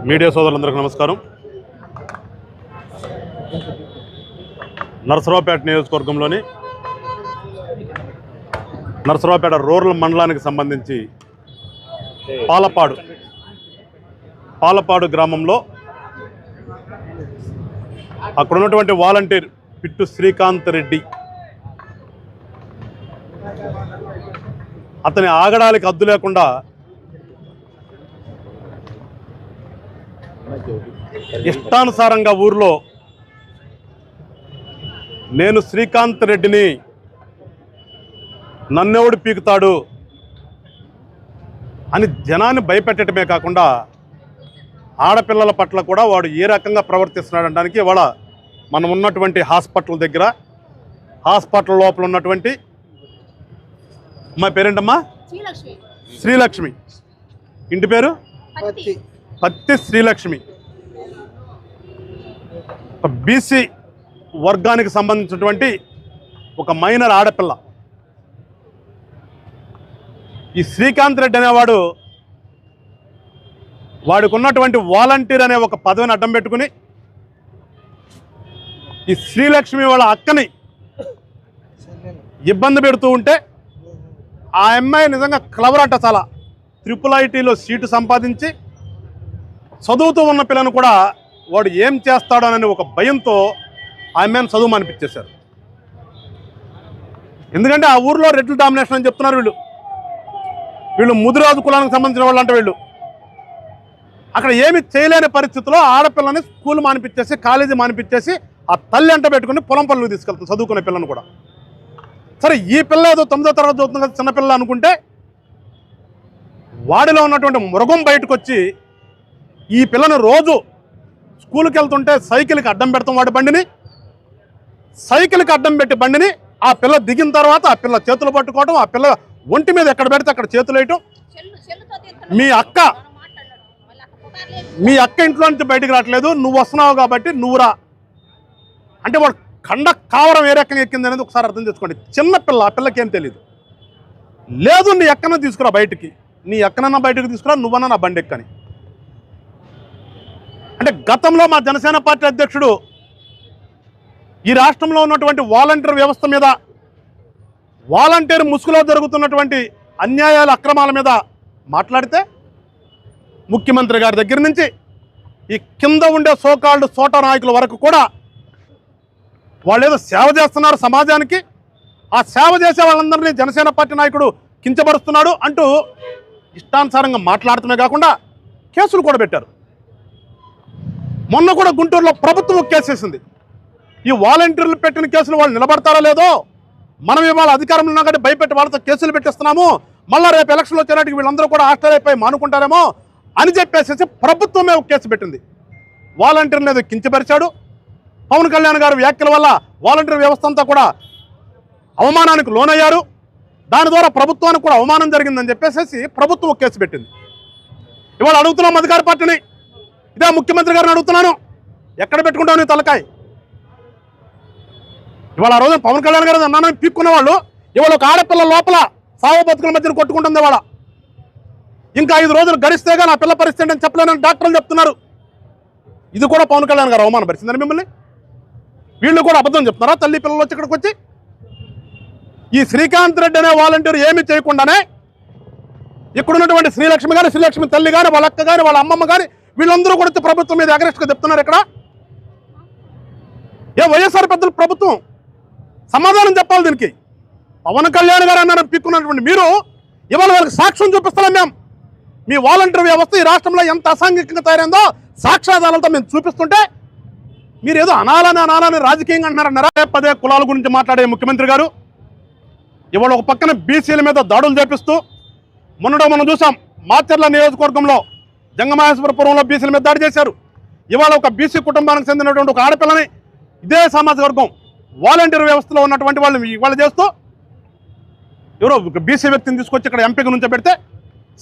Media సోదరులందరికీ నమస్కారం. నరసరావుపేట నియోజకవర్గంలోని నరసరావుపేట రూరల్ మండలానికి సంబంధించి పాలపాడు గ్రామంలో అక్కడ ఉన్నటువంటి వాలంటీర్ పిట్టు శ్రీకాంత్ రెడ్డి అతని ఆగడాలకు అద్దు లేకుండా ఇష్టానుసారంగా ఊర్లో నేను శ్రీకాంత్ రెడ్డిని నన్నెవడు పీకుతాడు అని జనాన్ని భయపెట్టడమే కాకుండా ఆడపిల్లల పట్ల కూడా వాడు ఏ రకంగా ప్రవర్తిస్తున్నాడు అనడానికి ఇవాళ మనం ఉన్నటువంటి హాస్పిటల్ దగ్గర హాస్పిటల్ లోపల ఉన్నటువంటి అమ్మాయి పేరేంటమ్మా? శ్రీలక్ష్మి. ఇంటి పేరు పత్తి శ్రీలక్ష్మి. ఒక బీసీ వర్గానికి సంబంధించినటువంటి ఒక మైనర్ ఆడపిల్ల. ఈ శ్రీకాంత్ రెడ్డి అనేవాడు వాడికి ఉన్నటువంటి వాలంటీర్ అనే ఒక పదవిని అడ్డం పెట్టుకుని ఈ శ్రీలక్ష్మి వాళ్ళ అక్కని ఇబ్బంది పెడుతూ ఉంటే ఆ అమ్మాయి నిజంగా క్లవర్ అంట. చాలా IIITలో సీటు సంపాదించి చదువుతూ ఉన్న పిల్లను కూడా వాడు ఏం చేస్తాడోనని ఒక భయంతో ఆ అమ్మాయిని చదువు మానిపించేశారు. ఎందుకంటే ఆ ఊర్లో రెడ్ల డామినేషన్ అని చెప్తున్నారు వీళ్ళు ముదిరాజు కులానికి సంబంధించిన వాళ్ళు అంటే వీళ్ళు అక్కడ ఏమి చేయలేని పరిస్థితిలో ఆడపిల్లని స్కూల్ మానిపించేసి కాలేజీ మానిపించేసి ఆ తల్లి అంట పెట్టుకుని పొలం పనులకు తీసుకెళ్తారు చదువుకునే పిల్లను కూడా. సరే ఈ పిల్ల ఏదో 9వ తరగతి చదువుతుంది కదా చిన్నపిల్ల అనుకుంటే వాడిలో ఉన్నటువంటి మృగం బయటకు వచ్చి ఈ పిల్లని రోజు స్కూల్కి వెళ్తుంటే సైకిల్కి అడ్డం పెడతాం వాడి బండిని. సైకిల్కి అడ్డం పెట్టి బండిని ఆ పిల్ల దిగిన తర్వాత ఆ పిల్ల చేతులు పట్టుకోవడం, ఆ పిల్ల ఒంటి మీద ఎక్కడ పెడితే అక్కడ చేతులు వేయటం. మీ అక్క ఇంట్లో నుంచి బయటికి రావట్లేదు, నువ్వు వస్తున్నావు కాబట్టి నువ్వురా అంటే వాడు కండ కావరం ఏ రకంగా ఎక్కింది అనేది ఒకసారి అర్థం చేసుకోండి. చిన్నపిల్ల, ఆ పిల్లకి ఏం తెలియదు. లేదు నీ అక్కన తీసుకురా బయటికి, నీ అక్కనన్నా బయటకు తీసుకురా, నువ్వన్నా నా బండి ఎక్కని. అంటే గతంలో మా జనసేన పార్టీ అధ్యక్షుడు ఈ రాష్ట్రంలో ఉన్నటువంటి వాలంటీర్ వ్యవస్థ మీద, వాలంటీర్ ముసుగులో జరుగుతున్నటువంటి అన్యాయాల అక్రమాల మీద మాట్లాడితే ముఖ్యమంత్రి గారి దగ్గర నుంచి ఈ కింద ఉండే సోకాల్డ్ సోటా నాయకుల వరకు కూడా వాళ్ళు ఏదో సేవ చేస్తున్నారు సమాజానికి, ఆ సేవ చేసే వాళ్ళందరినీ జనసేన పార్టీ నాయకుడు కించపరుస్తున్నాడు అంటూ ఇష్టానుసారంగా మాట్లాడటమే కాకుండా కేసులు కూడా పెట్టారు. మొన్న కూడా గుంటూరులో ప్రభుత్వం కేసు వేసింది. ఈ వాలంటీర్లు పెట్టిన కేసులు వాళ్ళు నిలబడతారో లేదో, మనం ఇవాళ అధికారంలో ఉన్నా కాబట్టి భయపెట్టి వాళ్ళతో కేసులు పెట్టిస్తున్నాము, మళ్ళీ రేపు ఎలక్షన్లు వచ్చేనాటికి వీళ్ళందరూ కూడా ఆస్ట్రేలియాపై మానుకుంటారేమో అని చెప్పేసి ప్రభుత్వమే ఒక కేసు పెట్టింది. వాలంటీర్ని ఏదో కించపరిచాడు. పవన్ కళ్యాణ్ గారి వ్యాఖ్యల వల్ల వాలంటీర్ వ్యవస్థ అంతా కూడా అవమానానికి లోనయ్యారు, దాని ద్వారా ప్రభుత్వానికి కూడా అవమానం జరిగిందని చెప్పేసి ప్రభుత్వం ఒక కేసు పెట్టింది. ఇవాళ అడుగుతున్నాం అధికార పార్టీని, ఇదే ముఖ్యమంత్రి గారిని అడుగుతున్నాను, ఎక్కడ పెట్టుకుంటావు నీ తలకాయ? ఇవాళ ఆ రోజు పవన్ కళ్యాణ్ గారు అన్నానని పీక్కున్న వాళ్ళు ఇవాళ ఒక ఆడపిల్ల లోపల సావు బతుకుల మధ్యన కొట్టుకుంటుంది. ఇవాళ ఇంకా 5 రోజులు గడిస్తేగా నా పిల్ల పరిస్థితి అని చెప్పలేనని డాక్టర్లు చెప్తున్నారు. ఇది కూడా పవన్ కళ్యాణ్ గారు అవమానపరిచిందని మిమ్మల్ని. వీళ్ళు కూడా అబద్ధం చెప్తున్నారా? తల్లి పిల్లలు వచ్చి ఇక్కడికి వచ్చి ఈ శ్రీకాంత్ రెడ్డి అనే వాలంటీర్ ఏమి చేయకుండానే ఇక్కడున్నటువంటి శ్రీలక్ష్మి కానీ, శ్రీలక్ష్మి తల్లి కానీ, వాళ్ళ అక్క కానీ, వాళ్ళ అమ్మమ్మ కానీ వీళ్ళందరూ కూడా వచ్చి ప్రభుత్వం మీద అగ్రెస్ట్గా చెప్తున్నారు. ఇక్కడ వైఎస్ఆర్ పెద్దల ప్రభుత్వం సమాధానం చెప్పాలి దీనికి. పవన్ కళ్యాణ్ గారు అన్నారని పిక్కున్నటువంటి మీరు ఇవాళ వాళ్ళకి సాక్ష్యం చూపిస్తున్నాం. మేము మీ వాలంటీర్ వ్యవస్థ ఈ రాష్ట్రంలో ఎంత అసాంఘికంగా తయారైందో సాక్ష్యాధారాలతో మేము చూపిస్తుంటే మీరు ఏదో అనాలని రాజకీయంగా అంటున్నారన్నారా? పదే కులాల గురించి మాట్లాడే ముఖ్యమంత్రి గారు ఇవాళ ఒక పక్కన బీసీల మీద దాడులు చేపిస్తూ, మొన్నడో మనం చూసాం మాచర్ల నియోజకవర్గంలో జంగమహేశ్వరపురంలో బీసీల మీద దాడి చేశారు. ఇవాళ ఒక బీసీ కుటుంబానికి చెందినటువంటి ఒక ఆడపిల్లని ఇదే సామాజిక వర్గం వాలంటీర్ వ్యవస్థలో ఉన్నటువంటి వాళ్ళు చేస్తూ ఎవరో బీసీ వ్యక్తిని తీసుకొచ్చి ఇక్కడ ఎంపీకి నుంచి పెడితే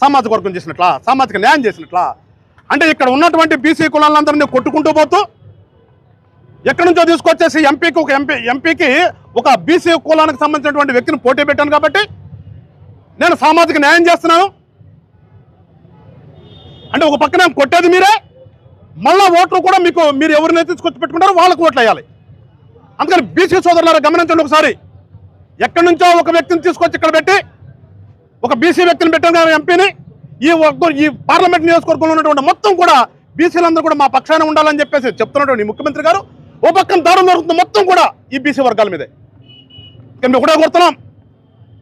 సామాజిక వర్గం చేసినట్లా, సామాజిక న్యాయం చేసినట్లా. అంటే ఇక్కడ ఉన్నటువంటి బీసీ కులాలందరినీ కొట్టుకుంటూ పోతూ ఎక్కడి నుంచో తీసుకొచ్చేసి ఎంపీకి ఒక బీసీ కులానికి సంబంధించినటువంటి వ్యక్తిని పోటీ పెట్టాను కాబట్టి నేను సామాజిక న్యాయం చేస్తున్నాను అంటే ఒక పక్కన కొట్టేది మీరే, మళ్ళా ఓట్లు కూడా మీకు మీరు ఎవరినైతే తీసుకొచ్చి పెట్టుకుంటారో వాళ్ళకు ఓట్లు వేయాలి. అందుకని బీసీ సోదరులారా గమనించండి ఒకసారి. ఎక్కడి నుంచో ఒక వ్యక్తిని తీసుకొచ్చి ఇక్కడ పెట్టి ఒక బీసీ వ్యక్తిని పెట్టాను ఎంపీని, ఈ పార్లమెంట్ నియోజకవర్గంలో ఉన్నటువంటి మొత్తం కూడా బీసీలందరూ కూడా మా పక్షాన ఉండాలని చెప్పేసి చెప్తున్నటువంటి ముఖ్యమంత్రి గారు ఓ పక్కన దారుణం జరుగుతుంది మొత్తం కూడా ఈ బీసీ వర్గాల మీదే. ఇక్కడ మేము కూడా కోరుతున్నాం,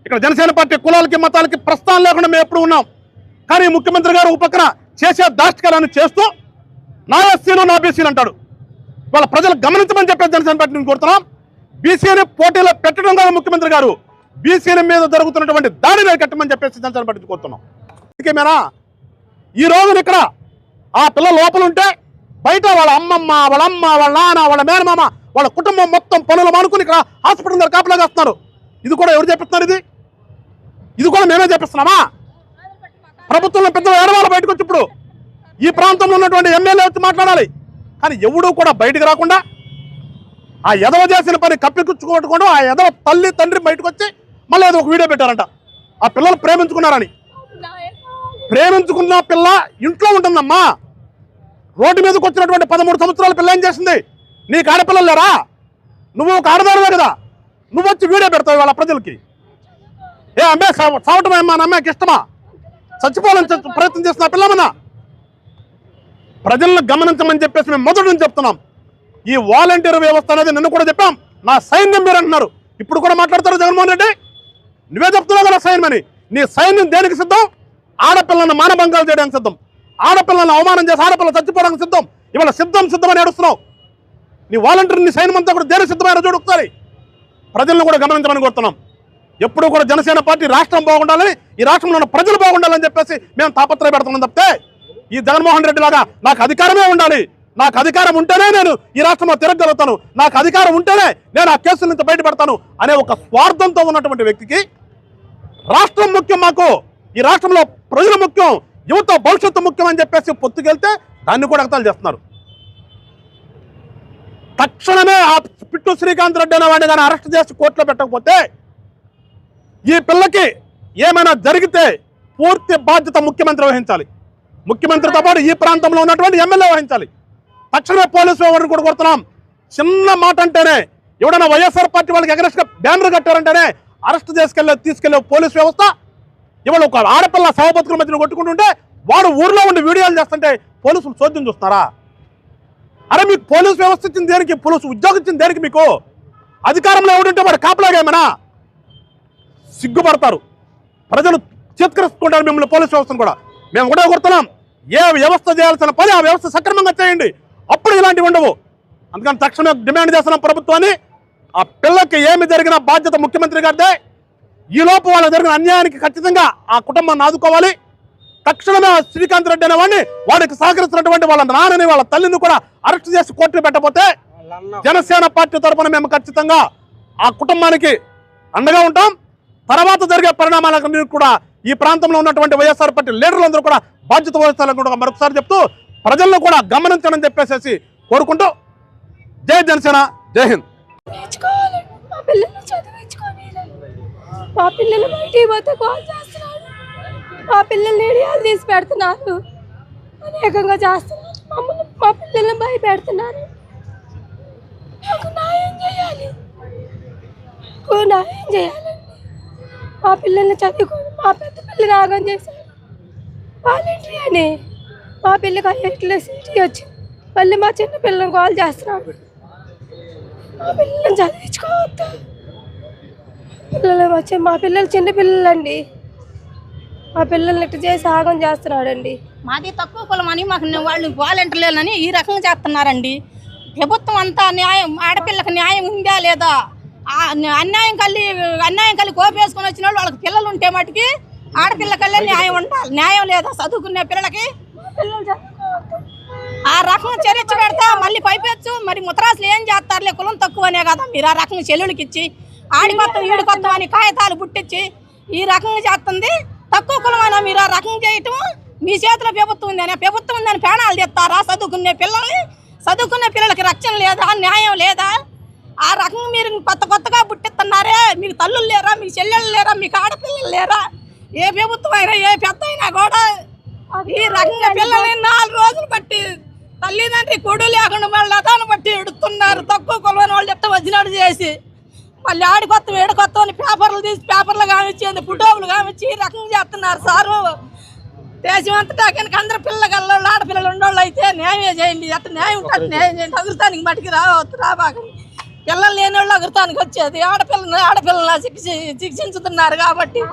ఇక్కడ జనసేన పార్టీ కులాలకి మతాలకి ప్రస్థానం లేకుండా మేము ఎప్పుడు ఉన్నాం. కానీ ముఖ్యమంత్రి గారు ఒక పక్కన చేసే దాష్టికారాన్ని చేస్తూ నా ఎస్సీలు నా బీసీలు అంటాడు. వాళ్ళ ప్రజలు గమనించమని చెప్పేసి జనసేన పార్టీని కోరుతున్నాం. బీసీని పోటీలో పెట్టడం కాదు ముఖ్యమంత్రి గారు, బీసీల మీద జరుగుతున్నటువంటి దాడిని కట్టమని చెప్పేసి జనసేన పార్టీని కోరుతున్నాం. ఇంకేమైనా ఈ రోజున ఇక్కడ ఆ పిల్ల లోపల ఉంటే బయట వాళ్ళ అమ్మమ్మ, వాళ్ళ అమ్మ, వాళ్ళ నాన్న, వాళ్ళ మేనమామ, వాళ్ళ కుటుంబం మొత్తం పనులు మానుకుని ఇక్కడ హాస్పిటల్ దగ్గర కాపలాగా వస్తున్నారు. ఇది కూడా ఎవరు చెప్పిస్తున్నారు? ఇది కూడా మేమే చెప్పిస్తున్నామా? ప్రభుత్వంలో పెద్దలు ఏడవాళ్ళు బయటకు వచ్చి ఇప్పుడు ఈ ప్రాంతంలో ఉన్నటువంటి ఎమ్మెల్యే వచ్చి మాట్లాడాలి. కానీ ఎవడూ కూడా బయటకు రాకుండా ఆ ఎదవ చేసిన పని కప్పిపుచ్చుకోవడం, ఆ ఎదవ తల్లి తండ్రి బయటకు వచ్చి మళ్ళీ ఏదో ఒక వీడియో పెట్టారంట. ఆ పిల్లలు ప్రేమించుకున్నారని. ప్రేమించుకున్న పిల్ల ఇంట్లో ఉంటుందమ్మా. రోడ్డు మీదకి వచ్చినటువంటి 13 సంవత్సరాల పిల్ల ఏం చేసింది? నీకు ఆడపిల్లలు లేరా? నువ్వు ఒక ఆడదారువే కదా, నువ్వు వచ్చి వీడియో పెడతావు వాళ్ళ ప్రజలకి. ఏ అమ్మే సావటం ఏమా నా అమ్మాయికి ఇష్టమా? చచ్చిపోవాలని ప్రయత్నం చేస్తున్న పిల్లమన్నా. ప్రజలను గమనించమని చెప్పేసి మేము మొదటి నుంచి చెప్తున్నాం. ఈ వాలంటీర్ వ్యవస్థ అనేది నిన్న కూడా చెప్పాం. నా సైన్యం మీరు అంటున్నారు, ఇప్పుడు కూడా మాట్లాడతారు జగన్మోహన్ రెడ్డి. నువ్వే చెప్తున్నావు కదా సైన్యం అని. నీ సైన్యం దేనికి సిద్ధం? ఆడపిల్లలను మానభంగాలు చేయడానికి సిద్ధం, ఆడపిల్లలను అవమానం చేసి ఆడపిల్ల చచ్చిపోవడానికి సిద్ధం. ఇవాళ సిద్ధమని ఏడుస్తున్నావు. నీ వాలంటీర్ నీ సైన్యం అంతా కూడా దేనికి సిద్ధమైన చూడు ఒకసారి. ప్రజలను కూడా గమనించమని కోరుతున్నాం. ఎప్పుడు కూడా జనసేన పార్టీ రాష్ట్రం బాగుండాలని, ఈ రాష్ట్రంలో ఉన్న ప్రజలు బాగుండాలని చెప్పేసి మేము తాపత్రయపడుతున్నాం తప్పితే ఈ జగన్మోహన్ రెడ్డి లాగా నాకు అధికారమే ఉండాలి, నాకు అధికారం ఉంటేనే నేను ఈ రాష్ట్రంలో తిరగలుగుతాను, నాకు అధికారం ఉంటేనే నేను ఆ కేసుల నుంచి బయటపడతాను అనే ఒక స్వార్థంతో ఉన్నటువంటి వ్యక్తికి రాష్ట్రం ముఖ్యం, మాకు ఈ రాష్ట్రంలో ప్రజలు ముఖ్యం, యువత భవిష్యత్తు ముఖ్యం అని చెప్పేసి పొత్తుకెళ్తే దాన్ని కూడా అర్థాలు చేస్తున్నారు. తక్షణమే ఆ పిట్టు శ్రీకాంత్ రెడ్డి అనే వాడిని కానీ అరెస్ట్ చేసి కోర్టులో పెట్టకపోతే ఈ పిల్లకి ఏమైనా జరిగితే పూర్తి బాధ్యత ముఖ్యమంత్రి వహించాలి. ముఖ్యమంత్రితో పాటు ఈ ప్రాంతంలో ఉన్నటువంటి ఎమ్మెల్యే వహించాలి. తక్షణమే పోలీసు వ్యవహారం కూడా కోరుతున్నాం. చిన్న మాట అంటేనే ఎవడన్నా వైఎస్ఆర్ పార్టీ వాళ్ళకి ఎగరెస్ట్గా బ్యానర్ కట్టారంటేనే అరెస్ట్ తీసుకెళ్లే పోలీసు వ్యవస్థ. ఇవాళ ఒక ఆడపిల్ల సహబతుకుల మధ్యన కొట్టుకుంటుంటే వాడు ఊర్లో ఉండి వీడియోలు చేస్తుంటే పోలీసులు చోద్యం చూస్తున్నారా? అరే మీకు పోలీసు వ్యవస్థ ఇచ్చింది దేనికి? పోలీసు ఉద్యోగం ఇచ్చింది దేనికి? మీకు అధికారంలో ఎవడుంటే వాడు కాపలాగా ఏమైనా సిగ్గుపడతారు. ప్రజలు చిత్కరిస్తుంటారు మిమ్మల్ని పోలీసు వ్యవస్థను కూడా. మేము కూడా కోరుతున్నాం, ఏ వ్యవస్థ చేయాల్సిన పని ఆ వ్యవస్థ సక్రమంగా చేయండి, అప్పుడు ఇలాంటివి ఉండవు. అందుకని తక్షణమే డిమాండ్ చేస్తున్నాం ప్రభుత్వాన్ని. ఆ పిల్లకి ఏమి జరిగిన బాధ్యత ముఖ్యమంత్రి గారిదే. ఈలోపు వాళ్ళకి జరిగిన అన్యాయానికి ఖచ్చితంగా ఆ కుటుంబాన్ని ఆదుకోవాలి. తక్షణమే శ్రీకాంత్ రెడ్డి అనే వాడిని, వాడికి సహకరిస్తున్నటువంటి వాళ్ళ నాన్నని వాళ్ళ తల్లిని కూడా అరెస్ట్ చేసి కోర్టులో పెట్టకపోతే జనసేన పార్టీ తరఫున మేము ఖచ్చితంగా ఆ కుటుంబానికి అండగా ఉంటాం. తర్వాత జరిగే పరిణామాలకు కూడా ఈ ప్రాంతంలో ఉన్నటువంటి వైఎస్ఆర్ పార్టీ లీడర్లందరూ కూడా బాధ్యత వహిస్తారని కూడా మరొకసారి చెప్తూ ప్రజలను కూడా గమనించడం చెప్పేసి కోరుకుంటూ జై జనసేన, జై హింద్. మా పిల్లలు బయటికి పోతే కాల్ చేస్తున్నారు, మా పిల్లల్ని ఏడియాలు తీసి పెడుతున్నారు, అనేకంగా చేస్తున్నారు, మమ్మల్ని మా పిల్లల్ని భయపెడుతున్నారు. నాకు న్యాయం చేయాలి, నాకు న్యాయం చేయాలండి. మా పిల్లల్ని చదువుకొని మా పెద్ద పిల్లని ఆగం చేశారు. వాలంటరీ అని మా పిల్లకి అయ్యేట్లో సిటీ వచ్చి మళ్ళీ మా చిన్న పిల్లల్ని కాల్ చేస్తున్నాడు. మా పిల్లల్ని చదివించుకోవద్దా? పిల్లలు వచ్చి మా పిల్లలు చిన్న పిల్లలండి, మా పిల్లల్ని ఇట్లా చేసి ఆగం చేస్తున్నాడండి. మాది తక్కువ కులం అని మాకు వాళ్ళు వాలంటీర్లేనని ఈ రకంగా చేస్తున్నారండి. ప్రభుత్వం అంతా న్యాయం, ఆడపిల్లకి న్యాయం ఉందా లేదా? అన్యాయం కలిగి కోపేసుకొని వచ్చిన వాళ్ళు వాళ్ళకి పిల్లలు ఉంటే మటుకి ఆడపిల్లకల్లే న్యాయం ఉండాలి. న్యాయం లేదా చదువుకునే పిల్లలకి? ఆ రకంగా చర్చ పెడతా మళ్ళీ పైపెచ్చు. మరి ముతరాసులు ఏం చేస్తారులే, కులం తక్కువనే కదా మీరు ఆ రకంగా చెల్లెలకి ఇచ్చి ఆడికొత్తం ఈడికొత్తం అని కాగితాలు పుట్టించి ఈ రకంగా చేస్తుంది. తక్కువ కులమైనా మీరు ఆ రకంగా చేయటం మీ చేతిలో ప్రభుత్వం ఉందని, ప్రభుత్వం ఉందని ప్రాణాలు తెస్తారా? చదువుకునే పిల్లలకి రక్షణ లేదా? న్యాయం లేదా? ఆ రకంగా మీరు కొత్తగా పుట్టిస్తున్నారే. మీకు తల్లులు లేరా? మీకు చెల్లెళ్ళు లేరా? మీకు ఆడపిల్లలు లేరా? ఏ ప్రభుత్వం అయినా ఏ పెద్ద అయినా కూడా ఈ రకంగా పిల్లల్ని 4 రోజులు బట్టి తల్లిదండ్రి కొడు లేకుండా మళ్ళీ అదాన్ని బట్టి ఎడుతున్నారు. తక్కువ కొలవని వాళ్ళు ఎట్ట వచ్చినట్టు చేసి మళ్ళీ ఆడికొత్తం ఏడుకొత్తం అని పేపర్లు తీసి పేపర్లు కామిచ్చేది ఫోటోలు కామిచ్చి ఈ రకంగా చేస్తున్నారు సారు. దేశం అంతటా కనుక అందరు పిల్లగల్లోళ్ళు ఆడపిల్లలు ఉండోళ్ళు అయితే న్యాయం చేయండి. అట్లా న్యాయం ఉంటుంది న్యాయం చేయండి. అగురుతానికి మటుకు రాబాకండి. పిల్లలు లేని వాళ్ళు అగురుతానికి వచ్చేది ఆడపిల్లల్ని శిక్షించుతున్నారు కాబట్టి